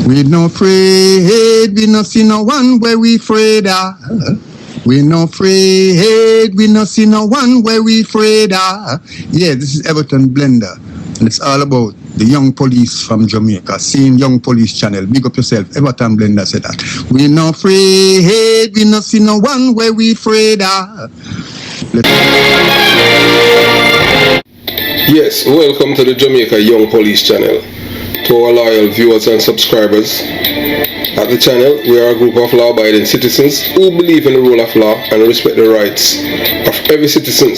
We no afraid, we no see no one where we afraid of. We no afraid, we no see no one where we afraid of. Yeah, this is Everton Blender. And it's all about the young police from Jamaica, seeing Young Police Channel. Big up yourself, Everton Blender said that. We no afraid, we no see no one where we afraid of. Yes, welcome to the Jamaica Young Police Channel. To our loyal viewers and subscribers, at the channel we are a group of law-abiding citizens who believe in the rule of law and respect the rights of every citizen,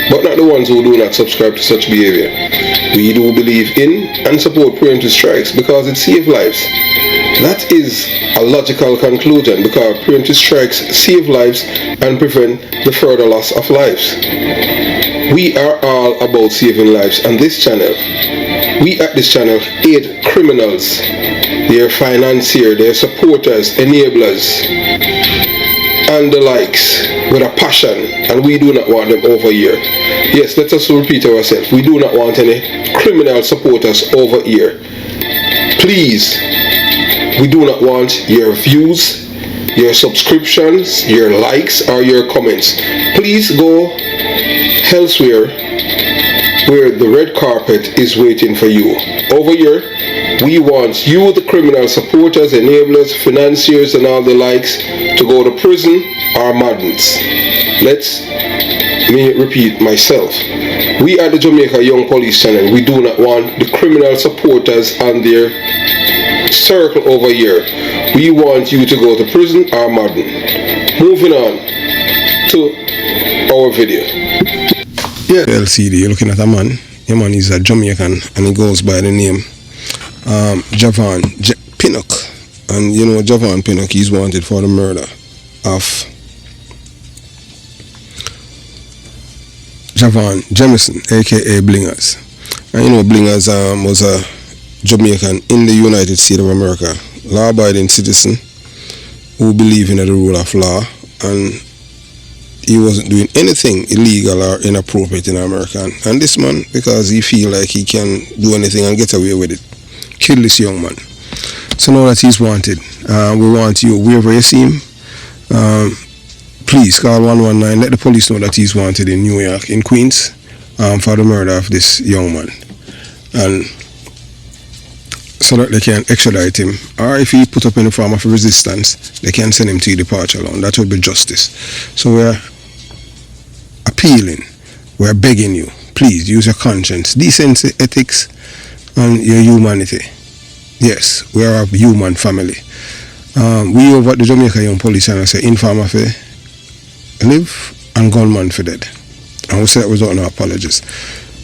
but not the ones who do not subscribe to such behavior. We do believe in and support preemptive strikes because it saves lives. That is a logical conclusion because preemptive strikes save lives and prevent the further loss of lives. We are all about saving lives on this channel. We at this channel aid criminals, their financiers, their supporters, enablers, and the likes with a passion, and we do not want them over here. Yes, let us repeat ourselves. We do not want any criminal supporters over here. Please, we do not want your views, your subscriptions, your likes, or your comments. Please go elsewhere where the red carpet is waiting for you. Over here, we want you, the criminal supporters, enablers, financiers, and all the likes, to go to prison or madness. Let me repeat myself. We at the Jamaica Young Police Channel, we do not want the criminal supporters and their circle over here. We want you to go to prison or madden. Moving on to our video. Yeah. LCD, you're looking at a man. Your man is a Jamaican and he goes by the name Javon Pinnock. And you know Javon Pinnock, he's wanted for the murder of Javon Jamison, aka Blingers. And you know Blingers was a Jamaican in the United States of America, law-abiding citizen who believed in the rule of law, and he wasn't doing anything illegal or inappropriate in America. And this man, because he feel like he can do anything and get away with it, killed this young man. So now that he's wanted, we want you, wherever you see him, please call 119, let the police know that he's wanted in New York, in Queens, for the murder of this young man. And so that they can extradite him, or if he put up any form of resistance, they can send him to departure alone. That would be justice. So we're appealing, we're begging you, please use your conscience, decency, ethics, and your humanity. Yes, we are a human family. We over at the Jamaica Young Police Channel say informer for live and gunman for dead. And we say that without no apologies.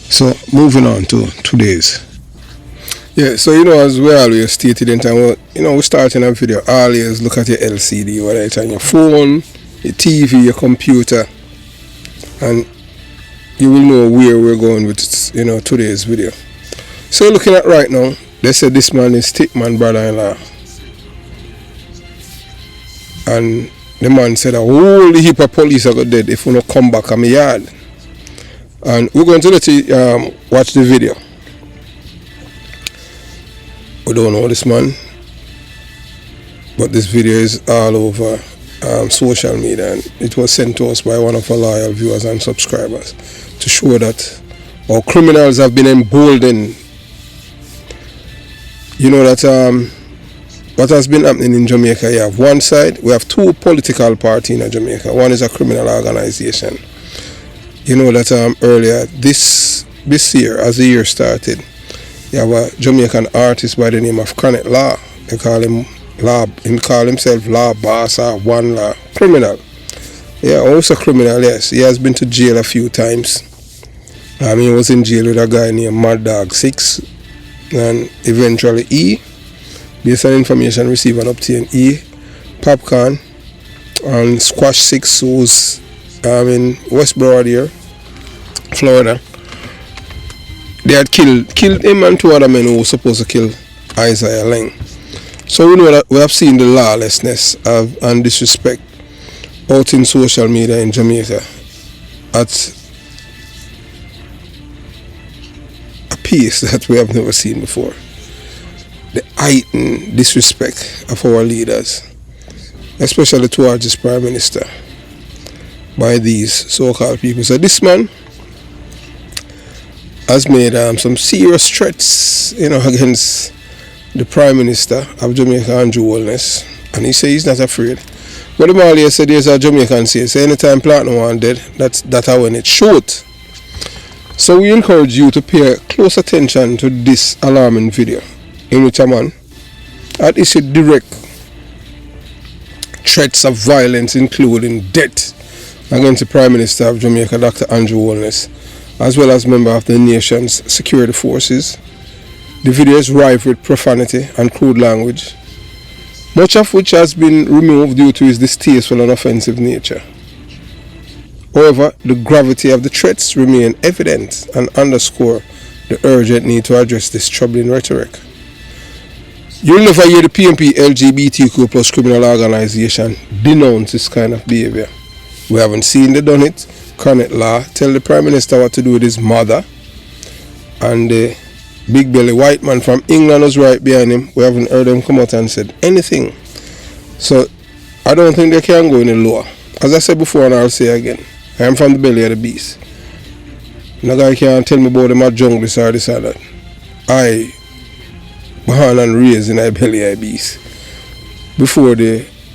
So moving on to today's. Yeah, so you know, as we always stated in time, you know, we starting a video, always look at your LCD, whether it's on your phone, your TV, your computer, and you will know where we're going with, you know, today's video. So looking at right now, they said this man is Stickman brother-in-law, and the man said a whole heap of police are got dead if we don't come back on my yard. And we're going to let you watch the video. We don't know this man, but this video is all over social media, and it was sent to us by one of our loyal viewers and subscribers to show that our criminals have been emboldened. You know that what has been happening in Jamaica, you have one side, we have two political parties in Jamaica. One is a criminal organization. You know that earlier this year, as the year started, you have a Jamaican artist by the name of Connect Law. They call him Law. He call himself Law Boss or One Law. Criminal. Yeah, also criminal, yes. He has been to jail a few times. He was in jail with a guy named Mad Dog 6. And eventually E, based on information received and obtained, E, Popcorn, and Squash 6, who's in West Broward here, Florida. They had killed him and two other men who were supposed to kill Isaiah Lang. So we know that we have seen the lawlessness and disrespect out in social media in Jamaica at a pace that we have never seen before. The heightened disrespect of our leaders, especially towards this Prime Minister, by these so-called people. So this man has made some serious threats, against the Prime Minister of Jamaica, Andrew Holness, and he says he's not afraid. But the Mali said there's a Jamaican say anytime Platinum one dead, that's how when it shoot. So we encourage you to pay close attention to this alarming video, in which a man had issued direct threats of violence, including death, against the Prime Minister of Jamaica, Dr. Andrew Holness, as well as member of the nation's security forces. The video is rife with profanity and crude language, much of which has been removed due to its distasteful and offensive nature. However, the gravity of the threats remain evident and underscore the urgent need to address this troubling rhetoric. You'll never hear the PNP LGBTQ plus criminal organization denounce this kind of behavior. We haven't seen they done it. Chronic Law tell the Prime Minister what to do with his mother, and the big belly white man from England was right behind him. We haven't heard him come out and said anything. So I don't think they can go any lower. As I said before, and I'll say again, I am from the belly of the beast. No guy can't tell me about them at jungle or this or that. I born and raised in the belly of the beast.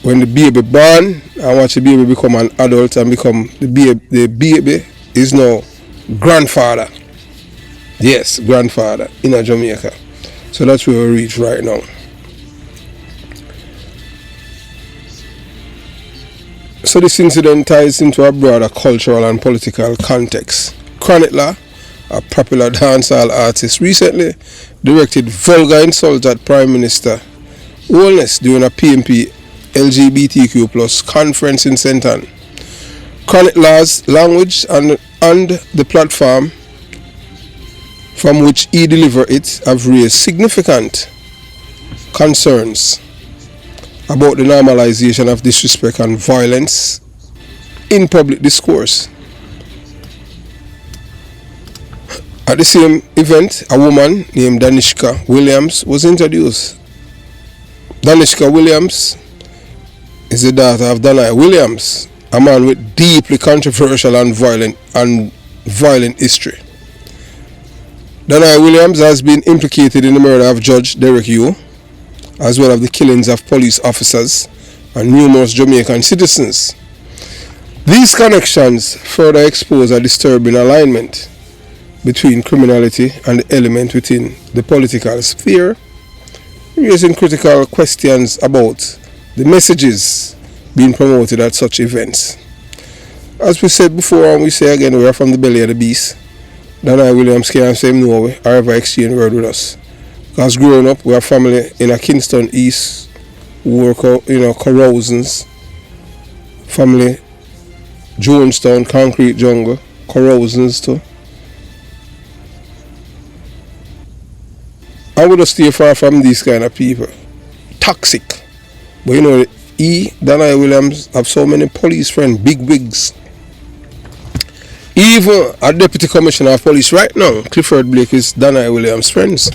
When the baby born, I watch the baby become an adult and become the baby is now grandfather. Yes, grandfather in Jamaica. So that's where we reach right now. So this incident ties into a broader cultural and political context. Chronic Law, a popular dancehall artist, recently directed vulgar insults at Prime Minister Holness during a PNP LGBTQ plus conference in St. Ann. Chronic Law's language and the platform from which he delivered it have raised significant concerns about the normalization of disrespect and violence in public discourse. At the same event, a woman named Danishka Williams was introduced. Danishka Williams is the daughter of Danai Williams, a man with deeply controversial and violent history. Danai Williams has been implicated in the murder of Judge Derek Yu, as well as the killings of police officers and numerous Jamaican citizens. These connections further expose a disturbing alignment between criminality and the element within the political sphere, raising critical questions about the messages being promoted at such events. As we said before, and we say again, we are from the belly of the beast. Danai Williams can't say no way or ever exchange word with us. Because growing up, we have family in a Kingston East who were, Corrosons. Family, Jonestown, Concrete Jungle, Corrosons too. I would stay far from these kind of people. Toxic. But Danai Williams have so many police friends, big wigs. Even a deputy commissioner of police right now, Clifford Blake, is Danai Williams' friends.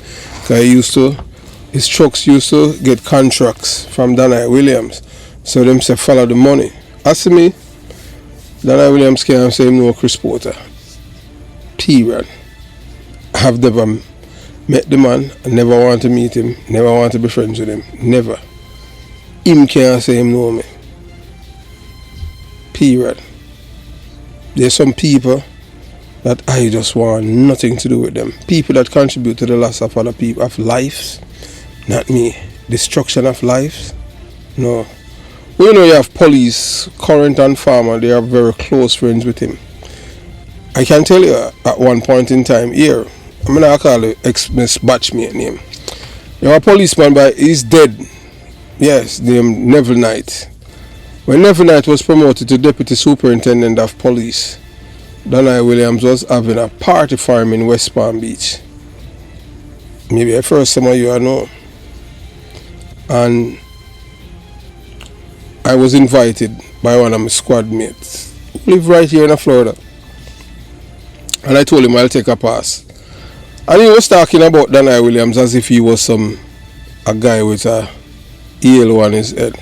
His trucks used to get contracts from Danai Williams. So them say follow the money. As to me, Danai Williams can't say no Chris Porter. Period. I have never met the man, I never want to meet him, never want to be friends with him. Never. Him can't say him know me. Period. There's some people that I just want nothing to do with them. People that contribute to the loss of other people, of lives, not me. Destruction of lives, no. Well, you have police, current and former, they are very close friends with him. I can tell you at one point in time here, I'm going to call it ex-batchmate name. You have a policeman, but he's dead. Yes, named Neville Knight. When Neville Knight was promoted to Deputy Superintendent of Police, Danai Williams was having a party for him in West Palm Beach. Maybe at first some of you know. And I was invited by one of my squad mates who live right here in Florida. And I told him I'll take a pass. And he was talking about Danai Williams as if he was some a guy with a EL on his head.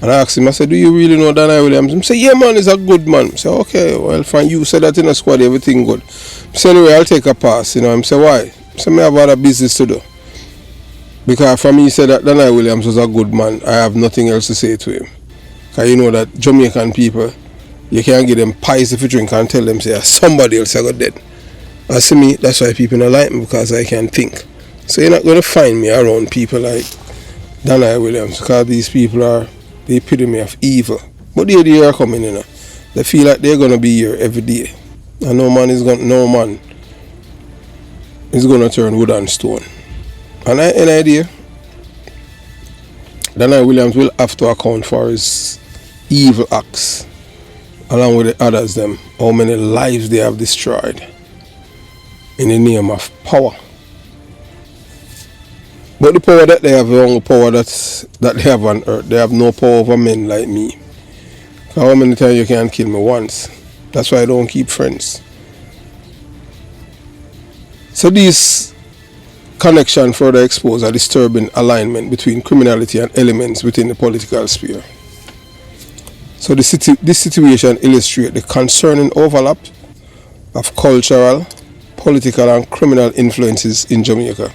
And I asked him, I said, do you really know Danai Williams? He said, yeah, man, he's a good man. I said, okay, well, fine, you said that in a squad, everything good. I said, anyway, I'll take a pass, you know. I said, why? I said, I have other business to do. Because for me, he said that Danai Williams was a good man. I have nothing else to say to him. Because you know that Jamaican people, you can't give them pies if you drink and tell them, say, somebody else got dead. As to me, that's why people don't like me, because I can think. So you're not going to find me around people like Danai Williams, because these people are the epitome of evil. But they are coming, you know. They feel like they're going to be here every day. And no man is going to turn wood and stone. And I have an idea. Danai Williams will have to account for his evil acts, along with the others them, how many lives they have destroyed in the name of power. But the power that they have, the only power that they have on earth. They have no power over men like me. How many times you can't kill me once? That's why I don't keep friends. So these connections further expose a disturbing alignment between criminality and elements within the political sphere. So this situation illustrates the concerning overlap of cultural, political and criminal influences in Jamaica.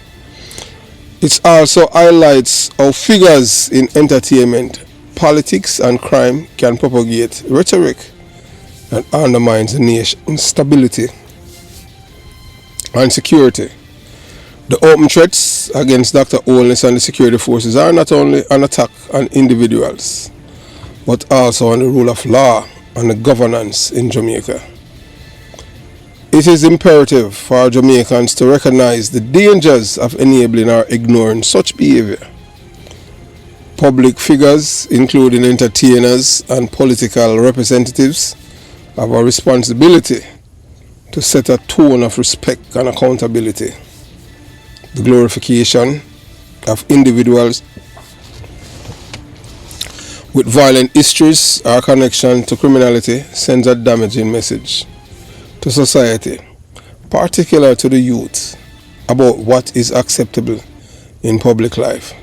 It also highlights how figures in entertainment, politics and crime can propagate rhetoric and undermines the nation's stability and security. The open threats against Dr. Holness and the security forces are not only an attack on individuals, but also on the rule of law and the governance in Jamaica. It is imperative for Jamaicans to recognize the dangers of enabling or ignoring such behavior. Public figures, including entertainers and political representatives, have a responsibility to set a tone of respect and accountability. The glorification of individuals with violent histories or connection to criminality sends a damaging message to society, particularly to the youth, about what is acceptable in public life.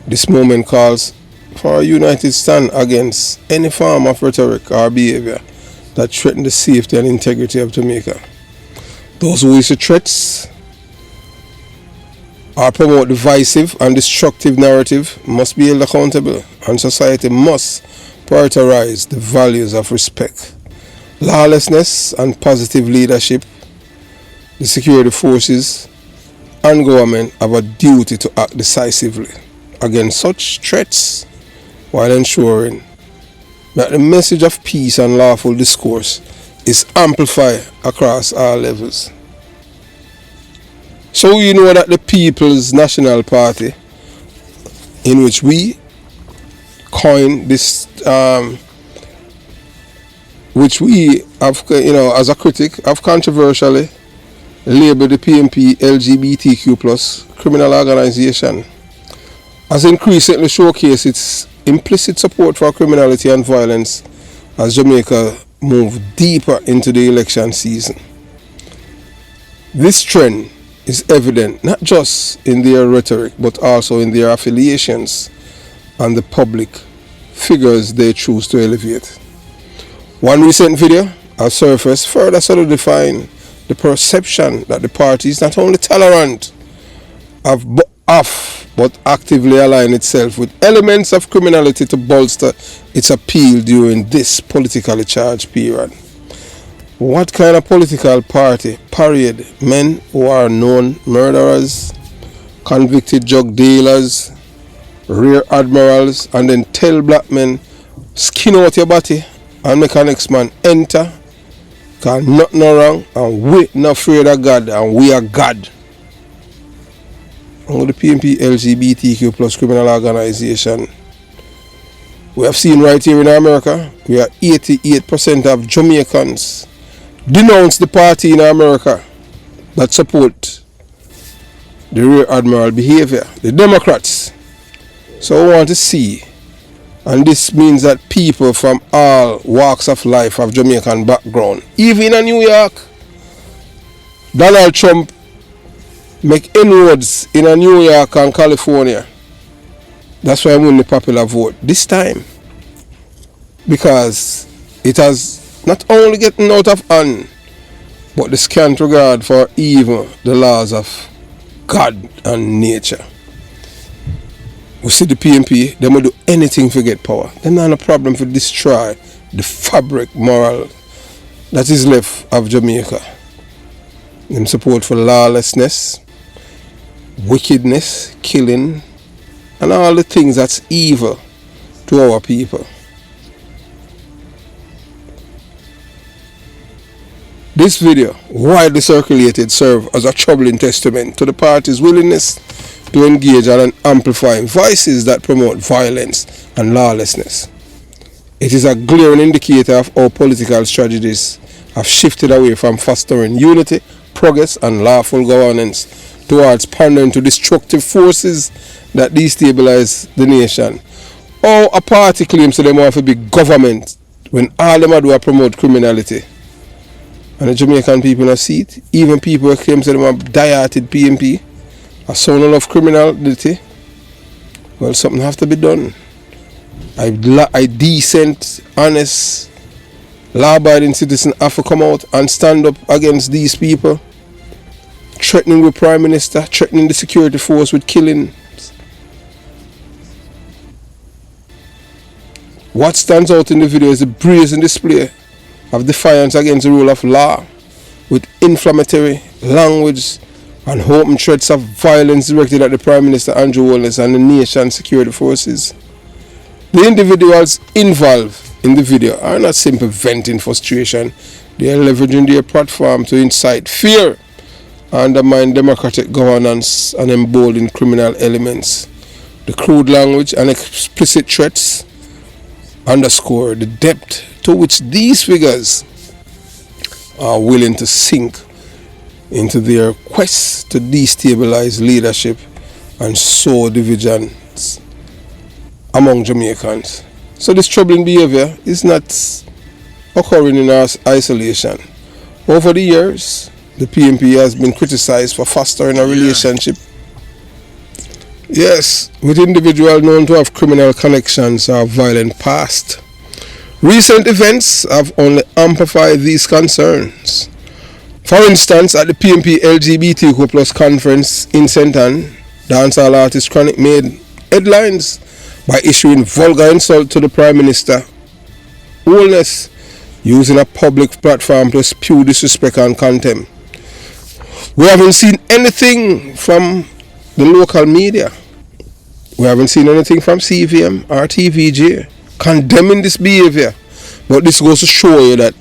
This moment calls for a united stand against any form of rhetoric or behavior that threaten the safety and integrity of Jamaica. Those who issue threats or promote divisive and destructive narrative must be held accountable, and society must prioritize the values of respect, lawlessness and positive leadership. The security forces and government have a duty to act decisively against such threats while ensuring that the message of peace and lawful discourse is amplified across all levels. So you know that the People's National Party, in which we coined this, which we have, as a critic, have controversially labeled the PNP LGBTQ+ criminal organization, has increasingly showcased its implicit support for criminality and violence as Jamaica moves deeper into the election season. This trend is evident not just in their rhetoric but also in their affiliations and the public figures they choose to elevate. One recent video has surfaced further solidifying the perception that the party is not only tolerant of but actively align itself with elements of criminality to bolster its appeal during this politically charged period. What kind of political party parade men who are known murderers, convicted drug dealers, rear admirals, and then tell black men skin out your body and make an next man enter, cause nothing wrong and we not afraid of God and we are God? On the PNP LGBTQ+ criminal organization, we have seen right here in America, we are 88% of Jamaicans denounce the party in America that support the rear admiral behavior, the Democrats. So we want to see, and this means that people from all walks of life have Jamaican background, even in New York. Donald Trump make inroads in New York and California. That's why I won the popular vote this time. Because it has not only gotten out of hand, but the scant regard for even the laws of God and nature. We see the PNP, they will do anything to get power. They're not a problem to destroy the fabric moral that is left of Jamaica. Them support for lawlessness, wickedness, killing, and all the things that's evil to our people. This video, widely circulated, serves as a troubling testament to the party's willingness to engage and amplify voices that promote violence and lawlessness. It is a glaring indicator of how political strategies have shifted away from fostering unity, progress, and lawful governance towards pandering to destructive forces that destabilize the nation. Or a party claims to them want to be government when all them do are promote criminality. And the Jamaican people have seen it. Even people who claim to them are die-hearted PNP, a son of criminality. Well, something have to be done. I decent, honest, law-abiding citizen have to come out and stand up against these people, threatening the Prime Minister, threatening the security force with killing. What stands out in the video is a brazen display of defiance against the rule of law, with inflammatory language and open threats of violence directed at the Prime Minister Andrew Wallace and the nation's security forces. The individuals involved in the video are not simply venting frustration, they are leveraging their platform to incite fear, undermine democratic governance, and embolden criminal elements. The crude language and explicit threats underscore the depth to which these figures are willing to sink into their quest to destabilize leadership and sow divisions among Jamaicans. So this troubling behavior is not occurring in isolation. Over the years, the PNP has been criticized for fostering a relationship, yes, with individuals known to have criminal connections or violent past. Recent events have only amplified these concerns. For instance, at the PNP LGBTQ plus conference in St. Ann, dancehall artist Chronic made headlines by issuing vulgar insult to the Prime Minister, Wallace, using a public platform to spew disrespect and contempt. We haven't seen anything from the local media. We haven't seen anything from CVM or TVJ condemning this behavior. But this goes to show you that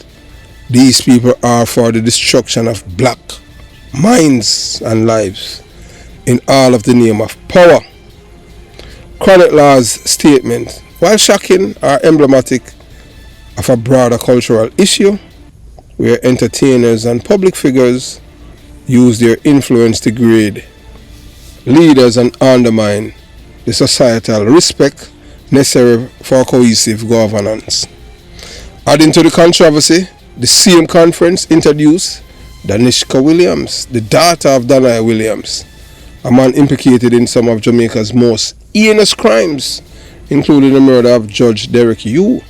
these people are for the destruction of black minds and lives in all of the name of power. Chronic Law's statement, while shocking, are emblematic of a broader cultural issue where entertainers and public figures use their influence to degrade leaders and undermine the societal respect necessary for cohesive governance. Adding to the controversy, the same conference introduced Danishka Williams, the daughter of Danai Williams, a man implicated in some of Jamaica's most heinous crimes, including the murder of Judge Derek Yu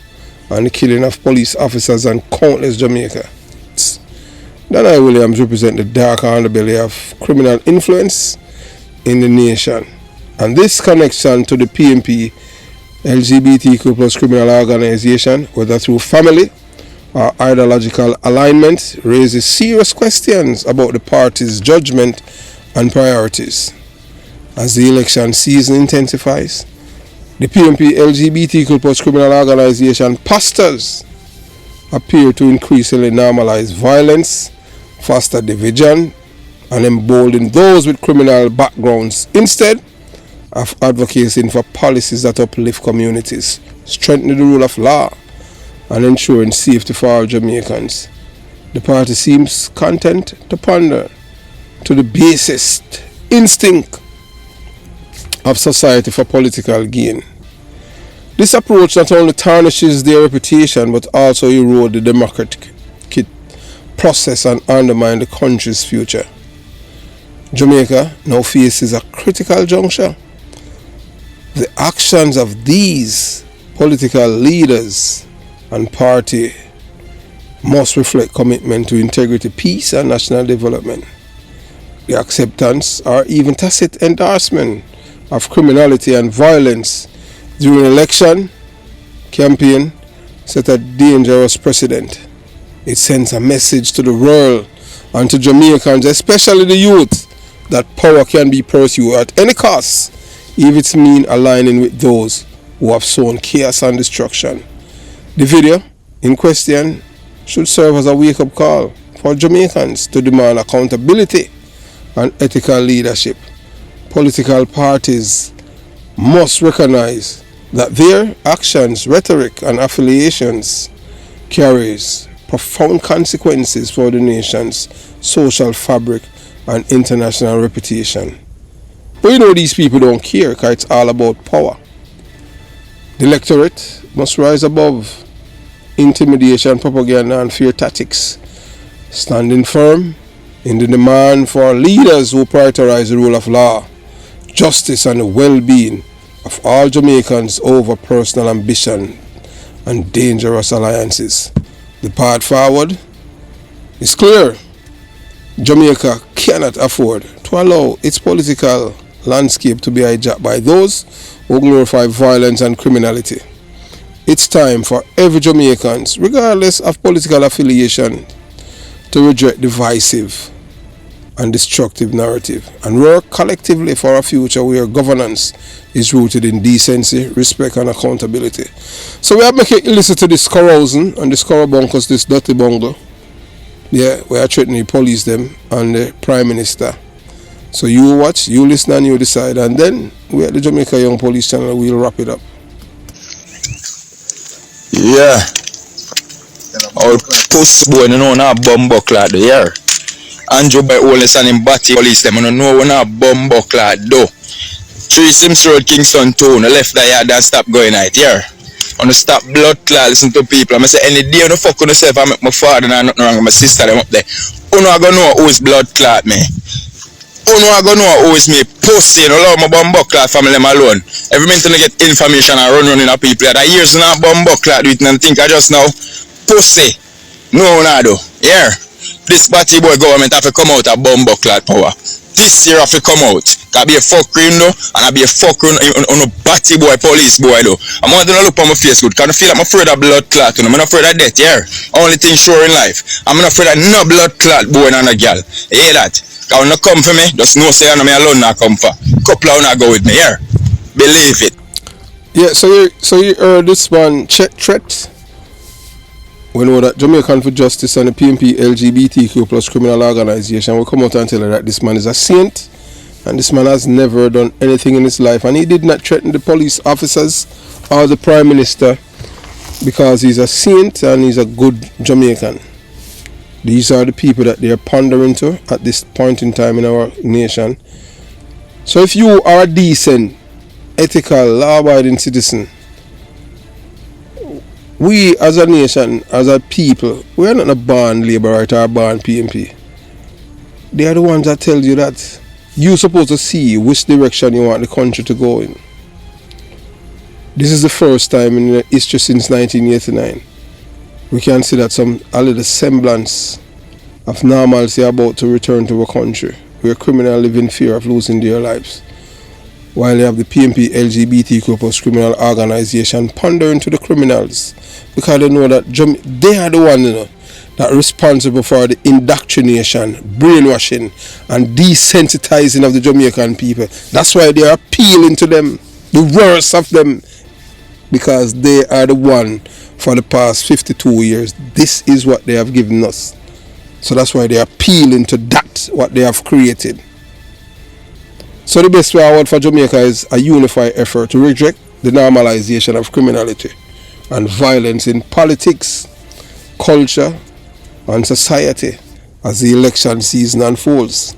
and the killing of police officers and countless Jamaicans. Danai Williams represents the dark underbelly of criminal influence in the nation, and this connection to the PNP LGBTQ plus criminal organization, whether through family or ideological alignment, raises serious questions about the party's judgment and priorities. As the election season intensifies, the PNP LGBTQ plus criminal organization posters appear to increasingly normalize violence, foster division, and embolden those with criminal backgrounds instead of advocating for policies that uplift communities, strengthen the rule of law, and ensuring safety for all Jamaicans. The party seems content to pander to the basest instinct of society for political gain. This approach not only tarnishes their reputation but also erodes the democratic process and undermines the country's future. Jamaica now faces a critical juncture. The actions of these political leaders and party must reflect commitment to integrity, peace, and national development. The acceptance or even tacit endorsement of criminality and violence during election campaign set a dangerous precedent. It sends a message to the world and to Jamaicans, especially the youth, that power can be pursued at any cost if it's mean aligning with those who have sown chaos and destruction. The video in question should serve as a wake-up call for Jamaicans to demand accountability and ethical leadership. Political parties must recognize that their actions, rhetoric, and affiliations carries profound consequences for the nation's social fabric and international reputation. But you know these people don't care because it's all about power. The electorate must rise above intimidation, propaganda, and fear tactics, standing firm in the demand for leaders who prioritize the rule of law, justice, and the well-being of all Jamaicans over personal ambition and dangerous alliances. The path forward is clear. Jamaica cannot afford to allow its political landscape to be hijacked by those who glorify violence and criminality. It's time for every Jamaican, regardless of political affiliation, to reject divisive and destructive narrative and work collectively for a future where governance is rooted in decency, respect, and accountability. So we have to make you listen to this carousing and this carabuncus, this dirty bungle. Yeah, we are threatening the police them and the Prime Minister. So you watch, you listen, and you decide, and then we at the Jamaica Young Police Channel will wrap it up. Yeah. Our puss boy no know na bomb clad here. Andrew by Oles and him batty police them no know when a bomb clad do. 3 Sims Road, Kingston 2, no left the yard and stop going out here. On stop blood clot, listen to people. I say any day no fuck on yourself I make my father and nothing wrong with my sister them up there. Who no gonna know who is blood clot me? Who no gonna know who is me pussy? No allow my bomb clot family them alone. Every minute I get information and run in a people that years not bomb clot with and think I just know pussy. No do. Yeah. This batty boy government have to come out of bomb clot power. This year have to come out. Can be a fuck you know, and I be a fuck on a batty boy, police boy though. I'm not gonna look on my face good, cause I feel like I'm afraid of blood clot, you know. I'm not afraid of death, yeah. Only thing sure in life. I'm not afraid of no blood clot boy and a girl. You hear that? Cause when you come for me, just know say I know me alone not come for. Couple of not go with me, yeah. Believe it. Yeah, so you heard this one check threat. We know that Jamaican for Justice and the PNP LGBTQ plus criminal organization will come out and tell her that this man is a saint and this man has never done anything in his life and he did not threaten the police officers or the Prime Minister because he's a saint and he's a good Jamaican. These are the people that they are pandering to at this point in time in our nation. So if you are a decent, ethical, law-abiding citizen, we as a nation, as a people, we are not a born Labour right or a born PNP. They are the ones that tell you that you're supposed to see which direction you want the country to go in. This is the first time in the history since 1989 we can see that a little semblance of normalcy about to return to a country where criminals live in fear of losing their lives, while you have the PNP LGBTQ plus criminal organization pandering to the criminals because they know that they are the ones, you know, that are responsible for the indoctrination, brainwashing, and desensitizing of the Jamaican people. That's why they are appealing to them, the worst of them, because they are the one for the past 52 years. This is what they have given us. So that's why they are appealing to that, what they have created. So the best way forward for Jamaica is a unified effort to reject the normalization of criminality and violence in politics, culture, and society as the election season unfolds.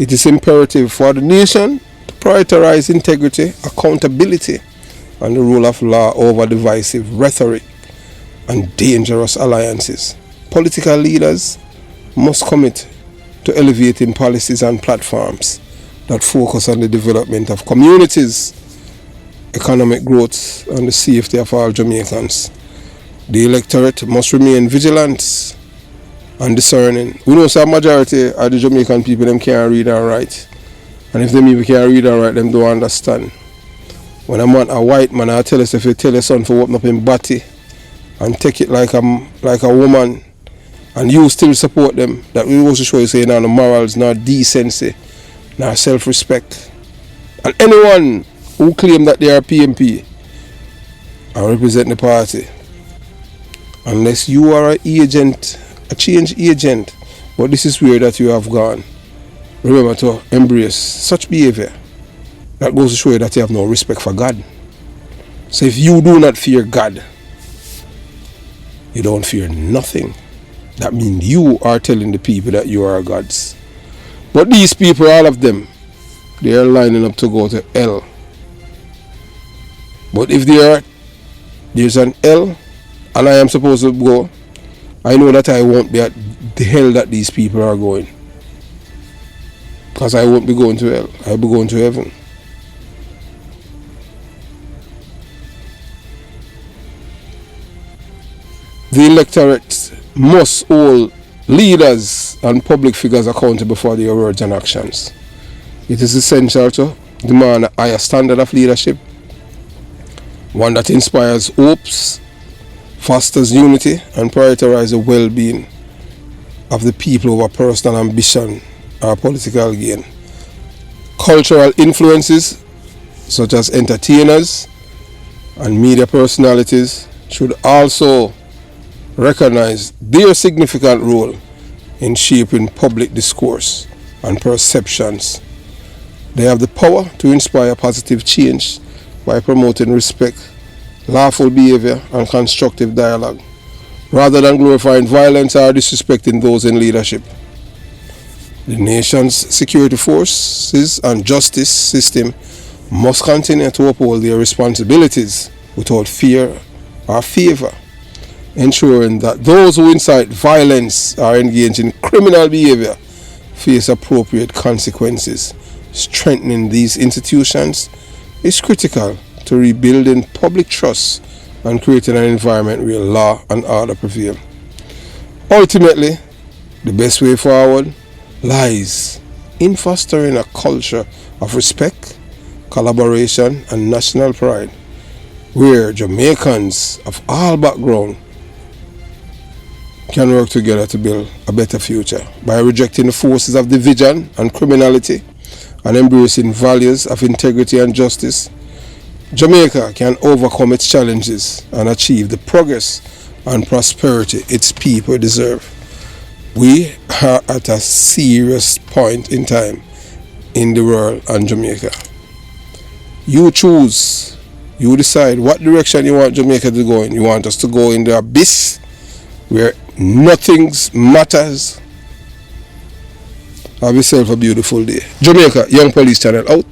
It is imperative for the nation to prioritize integrity, accountability, and the rule of law over divisive rhetoric and dangerous alliances. Political leaders must commit to elevating policies and platforms that focus on the development of communities, economic growth, and the safety of all Jamaicans. The electorate must remain vigilant and discerning. We know some majority of the Jamaican people, them can't read and write. And if them even can't read and write, them don't understand. When a white man, I tell us, if you tell your son to open up in body and take it like a woman, and you still support them, that will also show you say no morals, no decency, no self-respect. And anyone who claim that they are PMP and represent the party, unless you are an agent, a change agent, but this is where that you have gone, remember to embrace such behavior. That goes to show you that you have no respect for God. So if you do not fear God, you don't fear nothing. That means you are telling the people that you are gods. But these people, all of them, they are lining up to go to hell. But if there's an hell, and I am supposed to go, I know that I won't be at the hell that these people are going. Because I won't be going to hell. I'll be going to heaven. The electorate must hold leaders and public figures accountable for their words and actions. It is essential to demand a higher standard of leadership, one that inspires hopes, fosters unity, and prioritizes the well-being of the people over personal ambition or political gain. Cultural influences, such as entertainers and media personalities, should also recognize their significant role in shaping public discourse and perceptions. They have the power to inspire positive change by promoting respect, lawful behavior, and constructive dialogue, rather than glorifying violence or disrespecting those in leadership. The nation's security forces and justice system must continue to uphold their responsibilities without fear or favor, ensuring that those who incite violence or engage in criminal behavior face appropriate consequences. Strengthening these institutions is critical to rebuilding public trust and creating an environment where law and order prevail. Ultimately, the best way forward lies in fostering a culture of respect, collaboration, and national pride, where Jamaicans of all backgrounds can work together to build a better future. By rejecting the forces of division and criminality and embracing values of integrity and justice, Jamaica can overcome its challenges and achieve the progress and prosperity its people deserve. We are at a serious point in time in the world and Jamaica. You choose, you decide what direction you want Jamaica to go in. You want us to go in the abyss where nothing matters. Have yourself a beautiful day. Jamaica Young Police Channel out.